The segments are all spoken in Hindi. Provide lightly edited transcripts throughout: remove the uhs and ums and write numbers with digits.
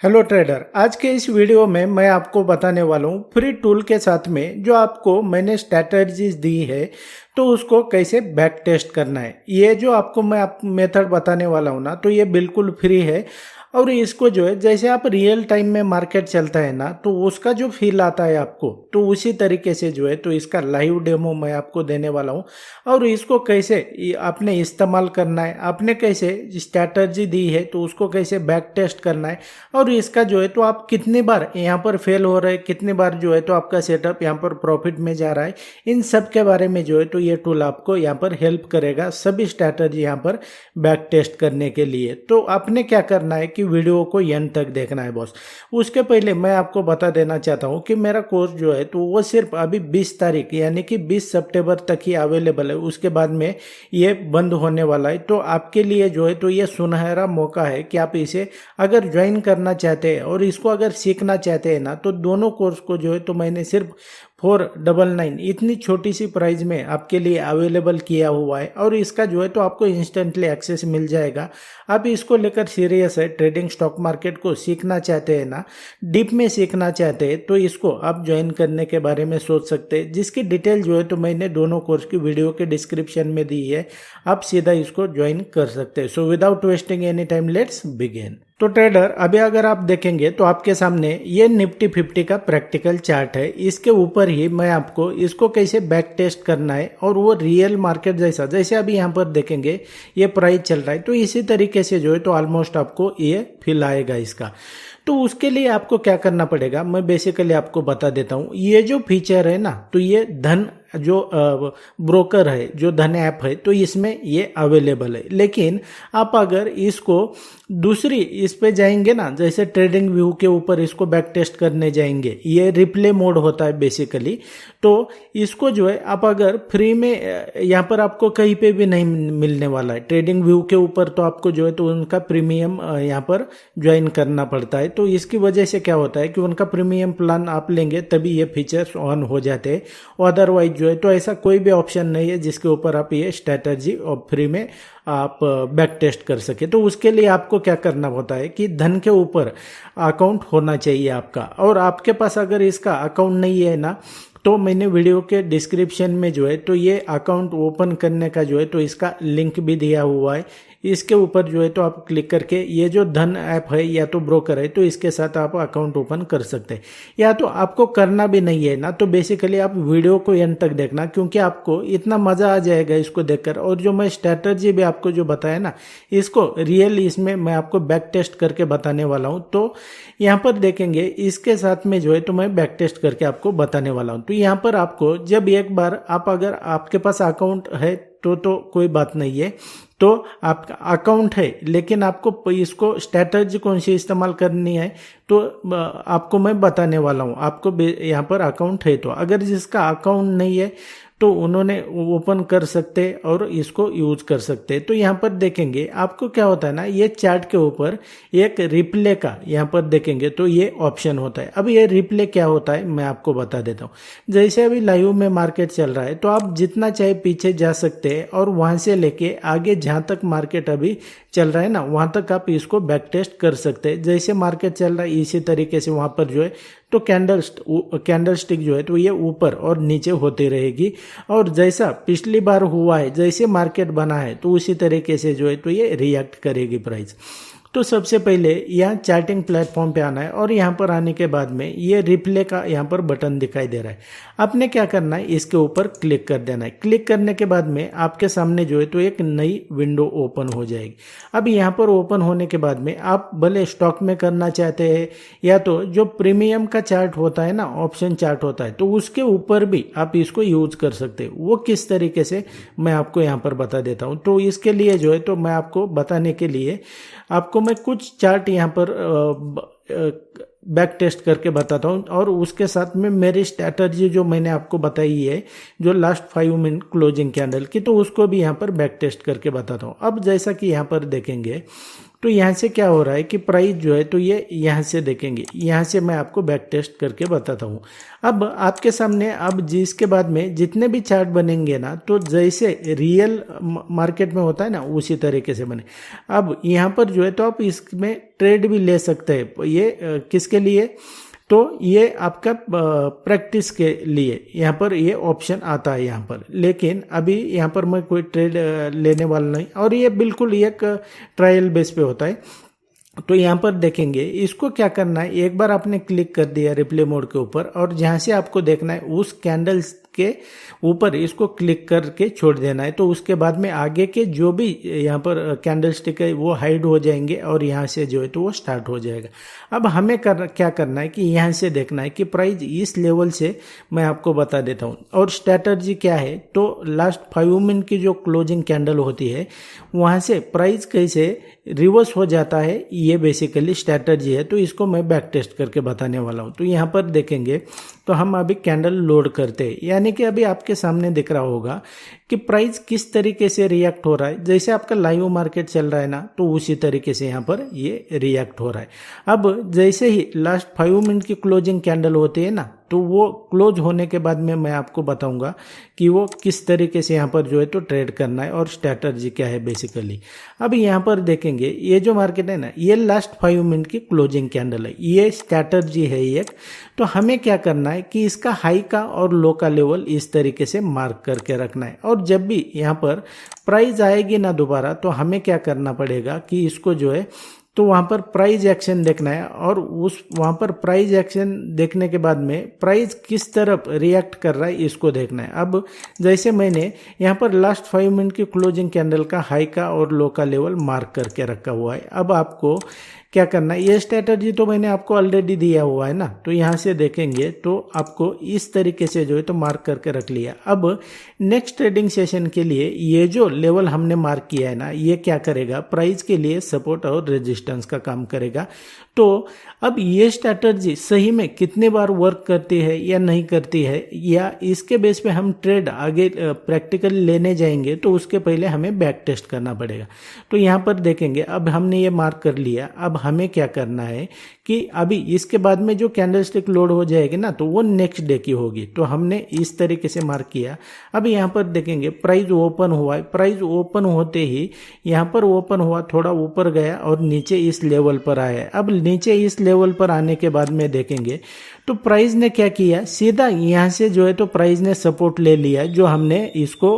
हेलो ट्रेडर, आज के इस वीडियो में मैं आपको बताने वाला हूँ फ्री टूल के साथ में जो आपको मैंने स्ट्रैटेजीज दी है तो उसको कैसे बैक टेस्ट करना है। ये जो आपको मैं मेथड बताने वाला हूँ ना, तो ये बिल्कुल फ्री है। और इसको जो है जैसे आप रियल टाइम में मार्केट चलता है ना, तो उसका जो फील आता है आपको, तो उसी तरीके से जो है तो इसका लाइव डेमो मैं आपको देने वाला हूँ। और इसको कैसे आपने इस्तेमाल करना है, आपने कैसे स्ट्रैटेजी दी है तो उसको कैसे बैक टेस्ट करना है, और इसका जो है तो आप कितनी बार यहाँ पर फेल हो रहे हैं, कितनी बार जो है तो आपका सेटअप यहाँ पर प्रॉफिट में जा रहा है, इन सब के बारे में जो है तो ये टूल आपको यहाँ पर हेल्प करेगा सभी स्ट्रैटेजी यहाँ पर बैक टेस्ट करने के लिए। तो आपने क्या करना है कि वीडियो को एंड तक देखना है बॉस। उसके पहले मैं आपको बता देना चाहता हूँ कि मेरा कोर्स जो है तो वो सिर्फ अभी 20 तारीख यानी कि 20 सितंबर तक ही अवेलेबल है, उसके बाद में ये बंद होने वाला है। तो आपके लिए जो है तो ये सुनहरा मौका है कि आप इसे अगर ज्वाइन करना चाहते हैं और इसको अगर सीखना चाहते हैं ना, तो दोनों कोर्स को जो है तो मैंने सिर्फ 499 इतनी छोटी सी प्राइस में आपके लिए अवेलेबल किया हुआ है। और इसका जो है तो आपको इंस्टेंटली एक्सेस मिल जाएगा। आप इसको लेकर सीरियस है, ट्रेडिंग स्टॉक मार्केट को सीखना चाहते हैं ना, डीप में सीखना चाहते हैं, तो इसको आप ज्वाइन करने के बारे में सोच सकते हैं, जिसकी डिटेल जो है तो मैंने दोनों कोर्स की वीडियो के डिस्क्रिप्शन में दी है। आप सीधा इसको ज्वाइन कर सकते हैं। So without wasting any time let's begin. तो ट्रेडर, अभी अगर आप देखेंगे तो आपके सामने ये निफ्टी 50 का प्रैक्टिकल चार्ट है। इसके ऊपर ही मैं आपको इसको कैसे बैक टेस्ट करना है और वो रियल मार्केट जैसा, जैसे अभी यहाँ पर देखेंगे ये प्राइस चल रहा है, तो इसी तरीके से जो है तो ऑलमोस्ट आपको ये फील आएगा इसका। तो उसके लिए आपको क्या करना पड़ेगा मैं बेसिकली आपको बता देता हूँ। ये जो फीचर है ना, तो ये धन जो ब्रोकर है, जो धन ऐप है, तो इसमें ये अवेलेबल है। लेकिन आप अगर इसको दूसरी इस पे जाएंगे ना, जैसे ट्रेडिंग व्यू के ऊपर इसको बैक टेस्ट करने जाएंगे, ये रिप्ले मोड होता है बेसिकली। तो इसको जो है आप अगर फ्री में यहाँ पर आपको कहीं पे भी नहीं मिलने वाला है। ट्रेडिंग व्यू के ऊपर तो आपको जो है तो उनका प्रीमियम यहाँ पर ज्वाइन करना पड़ता है। तो इसकी वजह से क्या होता है कि उनका प्रीमियम प्लान आप लेंगे तभी ये फीचर्स ऑन हो जाते हैं। अदरवाइज जो है तो ऐसा कोई भी ऑप्शन नहीं है जिसके ऊपर आप ये स्ट्रैटेजी और फ्री में आप बैक टेस्ट कर सके। तो उसके लिए आपको क्या करना होता है कि धन के ऊपर अकाउंट होना चाहिए आपका। और आपके पास अगर इसका अकाउंट नहीं है ना, तो मैंने वीडियो के डिस्क्रिप्शन में जो है तो ये अकाउंट ओपन करने का जो है तो इसका लिंक भी दिया हुआ है। इसके ऊपर जो है तो आप क्लिक करके ये जो धन ऐप है या तो ब्रोकर है, तो इसके साथ आप अकाउंट ओपन कर सकते हैं। या तो आपको करना भी नहीं है ना, तो बेसिकली आप वीडियो को एंड तक देखना, क्योंकि आपको इतना मजा आ जाएगा इसको देखकर। और जो मैं स्ट्रैटेजी भी आपको जो बताया ना, इसको रियल इसमें मैं आपको बैक टेस्ट करके बताने वाला हूँ। तो यहाँ पर देखेंगे इसके साथ में जो है तो मैं बैक टेस्ट करके आपको बताने वाला हूँ। तो यहाँ पर आपको जब एक बार आप अगर आपके पास अकाउंट है तो कोई बात नहीं है, तो आपका अकाउंट है, लेकिन आपको इसको स्ट्रैटेजी कौन सी इस्तेमाल करनी है तो आपको मैं बताने वाला हूँ। आपको यहाँ पर अकाउंट है, तो अगर जिसका अकाउंट नहीं है तो उन्होंने ओपन कर सकते और इसको यूज कर सकते। तो यहाँ पर देखेंगे आपको क्या होता है ना, ये चार्ट के ऊपर एक रिप्ले का यहाँ पर देखेंगे तो ये ऑप्शन होता है। अब ये रिप्ले क्या होता है मैं आपको बता देता हूँ। जैसे अभी लाइव में मार्केट चल रहा है, तो आप जितना चाहे पीछे जा सकते हैं और वहां से लेके आगे जहां तक मार्केट अभी चल रहा है ना, वहां तक आप इसको बैक टेस्ट कर सकते हैं। जैसे मार्केट चल रहा है इसी तरीके से वहां पर जो है तो कैंडल स्टिक जो है तो ये ऊपर और नीचे होती रहेगी। और जैसा पिछली बार हुआ है, जैसे मार्केट बना है, तो उसी तरीके से जो है तो ये रिएक्ट करेगी प्राइस। तो सबसे पहले यहाँ चार्टिंग प्लेटफॉर्म पे आना है और यहाँ पर आने के बाद में ये रिप्ले का यहाँ पर बटन दिखाई दे रहा है। आपने क्या करना है, इसके ऊपर क्लिक कर देना है। क्लिक करने के बाद में आपके सामने जो है तो एक नई विंडो ओपन हो जाएगी। अब यहाँ पर ओपन होने के बाद में आप भले स्टॉक में करना चाहते हैं या तो जो प्रीमियम का चार्ट होता है ना, ऑप्शन चार्ट होता है, तो उसके ऊपर भी आप इसको यूज कर सकते हैं। वो किस तरीके से मैं आपको यहाँ पर बता देता हूँ। तो इसके लिए जो है तो मैं आपको बताने के लिए आपको मैं कुछ चार्ट यहाँ पर बैक टेस्ट करके बताता हूँ, और उसके साथ में मेरी स्ट्रैटेजी जो मैंने आपको बताई है जो लास्ट 5 मिनट क्लोजिंग कैंडल की, तो उसको भी यहाँ पर बैक टेस्ट करके बताता हूँ। अब जैसा कि यहाँ पर देखेंगे तो यहाँ से क्या हो रहा है कि प्राइस जो है तो ये यहाँ से देखेंगे, यहाँ से मैं आपको बैक टेस्ट करके बताता हूँ। अब आपके सामने अब जिसके बाद में जितने भी चार्ट बनेंगे ना, तो जैसे रियल मार्केट में होता है ना उसी तरीके से बने। अब यहाँ पर जो है तो आप इसमें ट्रेड भी ले सकते हैं। ये किसके लिए? तो ये आपका प्रैक्टिस के लिए यहाँ पर ये ऑप्शन आता है यहाँ पर, लेकिन अभी यहाँ पर मैं कोई ट्रेड लेने वाला नहीं, और ये बिल्कुल एक ट्रायल बेस पे होता है। तो यहाँ पर देखेंगे इसको क्या करना है, एक बार आपने क्लिक कर दिया रिप्ले मोड के ऊपर, और जहाँ से आपको देखना है उस कैंडल्स के ऊपर इसको क्लिक करके छोड़ देना है। तो उसके बाद में आगे के जो भी यहाँ पर कैंडल स्टिक है वो हाइड हो जाएंगे, और यहाँ से जो है तो वो स्टार्ट हो जाएगा। अब हमें क्या करना है कि यहाँ से देखना है कि प्राइस इस लेवल से, मैं आपको बता देता हूँ। और स्ट्रैटेजी क्या है, तो लास्ट 5 मिनट की जो क्लोजिंग कैंडल होती है वहाँ से प्राइस कैसे रिवर्स हो जाता है, ये बेसिकली स्ट्रैटेजी है। तो इसको मैं बैक टेस्ट करके बताने वाला हूँ। तो यहाँ पर देखेंगे तो हम अभी कैंडल लोड करते हैं, यानी कि अभी आपके सामने दिख रहा होगा कि प्राइस किस तरीके से रिएक्ट हो रहा है। जैसे आपका लाइव मार्केट चल रहा है ना, तो उसी तरीके से यहाँ पर ये रिएक्ट हो रहा है। अब जैसे ही लास्ट 5 मिनट की क्लोजिंग कैंडल होती है ना, तो वो क्लोज होने के बाद में मैं आपको बताऊंगा कि वो किस तरीके से यहाँ पर जो है तो ट्रेड करना है और स्ट्रैटेजी क्या है बेसिकली। अब यहाँ पर देखेंगे ये जो मार्केट है ना, ये लास्ट 5 मिनट की क्लोजिंग कैंडल है, ये स्ट्रैटेजी है एक। तो हमें क्या करना है कि इसका हाई का और लो का लेवल इस तरीके से मार्क करके रखना है, और जब भी यहाँ पर प्राइस आएगी ना दोबारा, तो हमें क्या करना पड़ेगा कि इसको जो है तो वहाँ पर प्राइस एक्शन देखना है, और वहाँ पर प्राइस एक्शन देखने के बाद में प्राइस किस तरफ रिएक्ट कर रहा है इसको देखना है। अब जैसे मैंने यहाँ पर लास्ट 5 मिनट की क्लोजिंग कैंडल का हाई का और लो का लेवल मार्क करके रखा हुआ है। अब आपको क्या करना है, ये स्ट्रैटेजी तो मैंने आपको ऑलरेडी दिया हुआ है ना, तो यहाँ से देखेंगे तो आपको इस तरीके से जो है तो मार्क करके रख लिया। अब नेक्स्ट ट्रेडिंग सेशन के लिए ये जो लेवल हमने मार्क किया है ना, ये क्या करेगा, प्राइस के लिए सपोर्ट और रेजिस्टेंस का काम करेगा। तो अब ये स्ट्रैटेजी सही में कितने बार वर्क करती है या नहीं करती है, या इसके बेस पे हम ट्रेड आगे प्रैक्टिकल लेने जाएंगे, तो उसके पहले हमें बैक टेस्ट करना पड़ेगा। तो यहाँ पर देखेंगे अब हमने ये मार्क कर लिया। अब हमें क्या करना है कि अभी इसके बाद में जो कैंडलस्टिक लोड हो जाएगी ना, तो वो नेक्स्ट डे की होगी। तो हमने इस तरीके से मार्क किया। अब यहाँ पर देखेंगे प्राइस ओपन हुआ है, प्राइस ओपन होते ही यहाँ पर ओपन हुआ, थोड़ा ऊपर गया और नीचे इस लेवल पर आया। अब नीचे इस लेवल पर आने के बाद में देखेंगे तो प्राइस ने क्या किया, सीधा यहाँ से जो है तो प्राइस ने सपोर्ट ले लिया, जो हमने इसको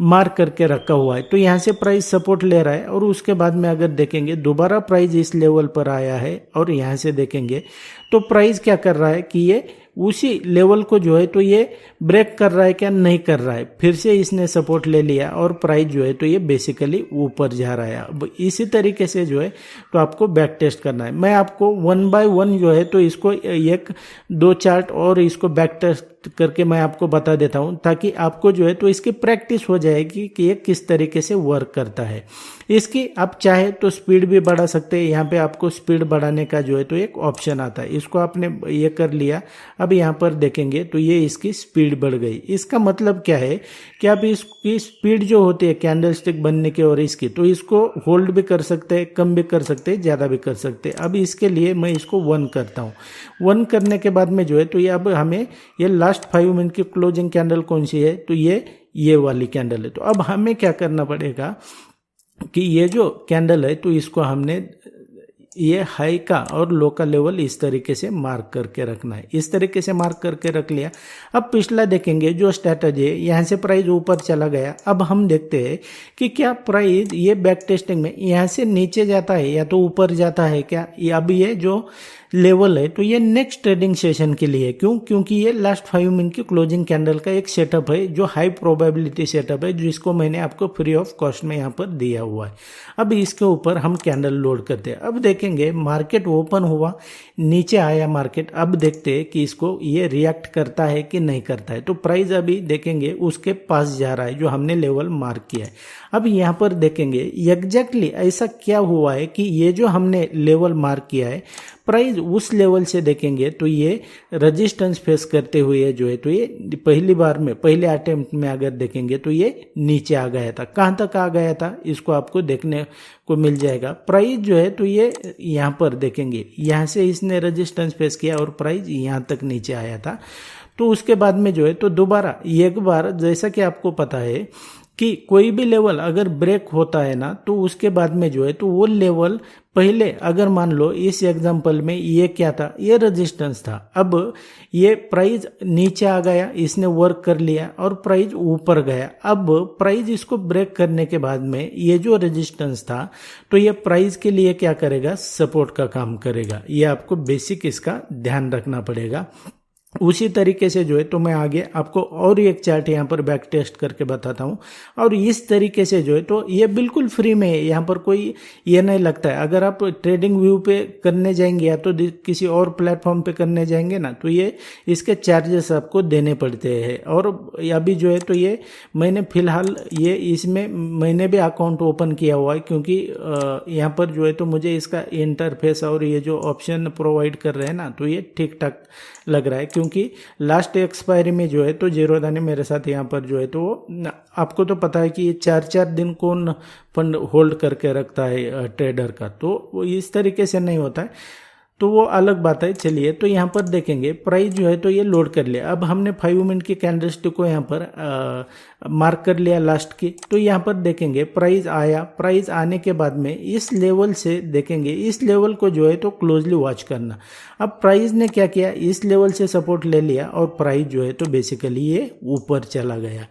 मार्क करके रखा हुआ है। तो यहाँ से प्राइस सपोर्ट ले रहा है, और उसके बाद में अगर देखेंगे दोबारा प्राइस इस लेवल पर आया है, और यहाँ से देखेंगे तो प्राइस क्या कर रहा है कि ये उसी लेवल को जो है तो ये ब्रेक कर रहा है क्या, नहीं कर रहा है। फिर से इसने सपोर्ट ले लिया और प्राइस जो है तो ये बेसिकली ऊपर जा रहा है। अब इसी तरीके से जो है तो आपको बैक टेस्ट करना है। मैं आपको 1 बाय 1 जो है तो इसको 1-2 चार्ट और इसको बैक टेस्ट करके मैं आपको बता देता हूं, ताकि आपको जो है तो इसकी प्रैक्टिस हो जाएगी कि ये किस तरीके से वर्क करता है। इसकी आप चाहे तो स्पीड भी बढ़ा सकते हैं। यहाँ पे आपको स्पीड बढ़ाने का जो है तो एक ऑप्शन आता है, इसको आपने ये कर लिया। अब यहाँ पर देखेंगे तो ये इसकी स्पीड बढ़ गई। इसका मतलब क्या है कि आप इसकी स्पीड जो होती है कैंडलस्टिक बनने की और इसकी, तो इसको होल्ड भी कर सकते हैं, कम भी कर सकते हैं, ज़्यादा भी कर सकते हैं। अब इसके लिए मैं इसको 1 करता हूँ। 1 करने के बाद में जो है तो ये अब हमें ये लास्ट 5 मिनट की क्लोजिंग कैंडल कौन सी है, तो ये वाली कैंडल है। तो अब हमें क्या करना पड़ेगा कि ये जो कैंडल है तो इसको हमने ये हाई का और लो का लेवल इस तरीके से मार्क करके रखना है। इस तरीके से मार्क करके रख लिया। अब पिछला देखेंगे जो स्ट्रैटेजी है, यहाँ से प्राइस ऊपर चला गया। अब हम देखते हैं कि क्या प्राइस ये बैक टेस्टिंग में यहाँ से नीचे जाता है या तो ऊपर जाता है क्या। अब ये जो लेवल है तो ये नेक्स्ट ट्रेडिंग सेशन के लिए, क्योंकि ये लास्ट 5 मिनट की क्लोजिंग कैंडल का एक सेटअप है जो हाई प्रोबेबिलिटी सेटअप है, जिसको मैंने आपको फ्री ऑफ कॉस्ट में यहाँ पर दिया हुआ है। अब इसके ऊपर हम कैंडल लोड करते हैं। अब देखेंगे मार्केट ओपन हुआ, नीचे आया मार्केट। अब देखते हैं कि इसको ये रिएक्ट करता है कि नहीं करता है। तो प्राइस अभी देखेंगे उसके पास जा रहा है जो हमने लेवल मार्क किया है। अब यहाँ पर देखेंगे एग्जैक्टली ऐसा क्या हुआ है कि ये जो हमने लेवल मार्क किया है, प्राइस उस लेवल से देखेंगे तो ये रेजिस्टेंस फेस करते हुए जो है तो ये पहली बार में पहले अटेम्प्ट में अगर देखेंगे तो ये नीचे आ गया था। कहाँ तक आ गया था इसको आपको देखने को मिल जाएगा। प्राइस जो है तो ये यहाँ पर देखेंगे, यहाँ से इसने रेजिस्टेंस फेस किया और प्राइस यहाँ तक नीचे आया था। तो उसके बाद में जो है तो दोबारा एक बार, जैसा कि आपको पता है कि कोई भी लेवल अगर ब्रेक होता है ना तो उसके बाद में जो है तो वो लेवल पहले, अगर मान लो इस एग्जांपल में ये क्या था, ये रेजिस्टेंस था। अब ये प्राइस नीचे आ गया, इसने वर्क कर लिया और प्राइस ऊपर गया। अब प्राइस इसको ब्रेक करने के बाद में ये जो रेजिस्टेंस था तो ये प्राइस के लिए क्या करेगा, सपोर्ट का काम करेगा। ये आपको बेसिक इसका ध्यान रखना पड़ेगा। उसी तरीके से जो है तो मैं आगे आपको और एक चार्ट यहाँ पर बैक टेस्ट करके बताता हूँ। और इस तरीके से जो है तो ये बिल्कुल फ्री में है, यहाँ पर कोई ये नहीं लगता है। अगर आप ट्रेडिंग व्यू पे करने जाएंगे या तो किसी और प्लेटफॉर्म पे करने जाएंगे ना तो ये इसके चार्जेस आपको देने पड़ते हैं। और अभी जो है तो ये मैंने फिलहाल ये इसमें मैंने भी अकाउंट ओपन किया हुआ है, क्योंकि यहाँ पर जो है तो मुझे इसका इंटरफेस और ये जो ऑप्शन प्रोवाइड कर रहे हैं ना तो ये ठीक ठाक लग रहा है। क्योंकि लास्ट एक्सपायरी में जो है तो जीरोधा ने मेरे साथ यहाँ पर जो है तो आपको तो पता है कि ये 4-4 दिन कौन फंड होल्ड करके रखता है ट्रेडर का, तो वो इस तरीके से नहीं होता है, तो वो अलग बात है। चलिए तो यहाँ पर देखेंगे प्राइस जो है तो ये लोड कर लिया। अब हमने 5 मिनट की कैंडलस्टिक को यहाँ पर मार्क कर लिया लास्ट की। तो यहाँ पर देखेंगे प्राइस आया, प्राइस आने के बाद में इस लेवल से देखेंगे, इस लेवल को जो है तो क्लोजली वॉच करना। अब प्राइस ने क्या किया, इस लेवल से सपोर्ट ले लिया और प्राइस जो है तो बेसिकली ये ऊपर चला गया।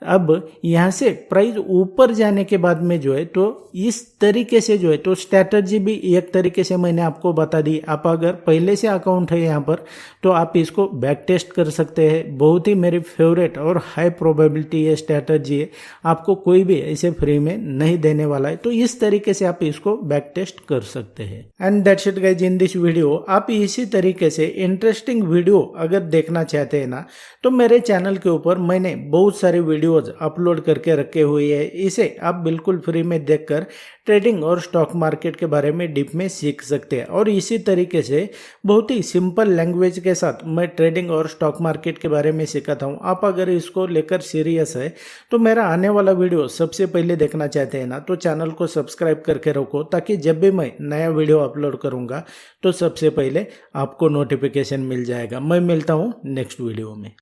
अब यहाँ से प्राइस ऊपर जाने के बाद में जो है तो इस तरीके से जो है तो स्ट्रैटेजी भी एक तरीके से मैंने आपको बता दी। आप अगर पहले से अकाउंट है यहाँ पर तो आप इसको बैक टेस्ट कर सकते हैं। बहुत ही मेरी फेवरेट और हाई प्रोबेबिलिटी ये स्ट्रैटेजी है, आपको कोई भी ऐसे फ्री में नहीं देने वाला है। तो इस तरीके से आप इसको बैक टेस्ट कर सकते हैं। And that's it guys in this video. आप इसी तरीके से इंटरेस्टिंग वीडियो अगर देखना चाहते हैं ना तो मेरे चैनल के ऊपर मैंने बहुत सारे वीडियोज अपलोड करके रखे हुए हैं। इसे आप बिल्कुल फ्री में देखकर ट्रेडिंग और स्टॉक मार्केट के बारे में डीप में सीख सकते हैं। और इसी तरीके से बहुत ही सिंपल लैंग्वेज के साथ मैं ट्रेडिंग और स्टॉक मार्केट के बारे में सिखाता हूँ। आप अगर इसको लेकर सीरियस है तो मेरा आने वाला वीडियो सबसे पहले देखना चाहते हैं ना तो चैनल को सब्सक्राइब करके रखो, ताकि जब भी मैं नया वीडियो अपलोड करूँगा तो सबसे पहले आपको नोटिफिकेशन मिल जाएगा। मैं मिलता हूँ नेक्स्ट वीडियो में।